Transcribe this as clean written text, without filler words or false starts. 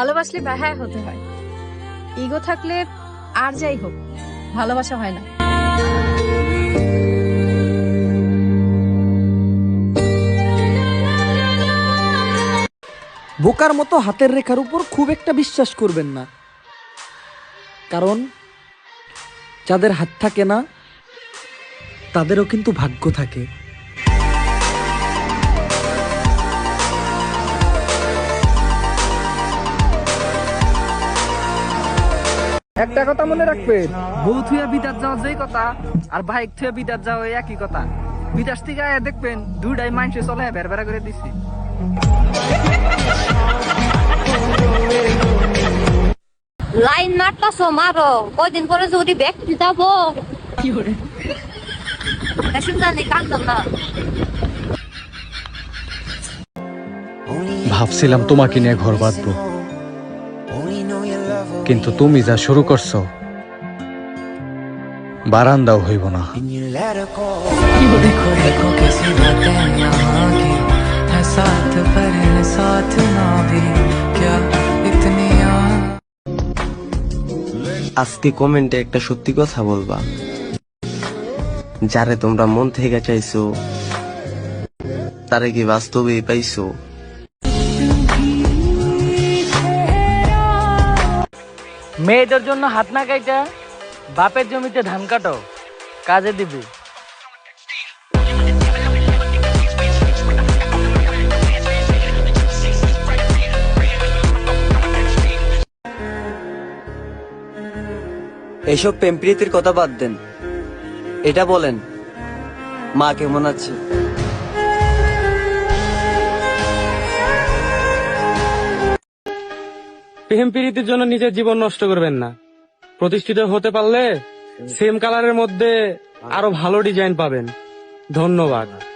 ভালোবাসলে বেহায়া হতে হয়, ইগো থাকলে আর যাই হোক ভালোবাসা হয় না। বোকার মতো হাতের রেখার উপর খুব একটা বিশ্বাস করবেন না, কারণ যাদের হাত থাকে না তাদেরও কিন্তু ভাগ্য থাকে। একটা কথা মনে রাখবেন, বউ থুয়া বিদাত যাওয়া যেই কথা আর বাইক থুয়া বিদাত যাওয়া ওই একই কথা। বিদেশ থেকে আয়া দেখবেন দুইটাই মাইন্ডে চলে বেড়া করে দিছি। লাইন মারতাছো মারো, কয়দিন পরে যদি ব্যক্তি যাবো কি করে জানি কান্দন না। ভাবছিলাম তোমাকে নিয়ে ঘর বাঁধবো, কিন্তু তুমি যা শুরু করছো বারান্দাও হইব না। আজকে কমেন্টে একটা সত্যি কথা বলবা, যারে তোমরা মন থেকে চাইছো তারে কি বাস্তবে পাইছো? মেয়েদের জন্য হাত না কাইটা বাপের জমিতে ধান কাটো, কাজে দিবি। এইসব প্রেম প্রীতির কথা বাদ দেন, এটা বলেন মা কেমন আছে? প্রেম প্রীতির জন্য নিজের জীবন নষ্ট করবেন না। প্রতিষ্ঠিত হতে পারলে সেম কালারের মধ্যে আরো ভালো ডিজাইন পাবেন। ধন্যবাদ।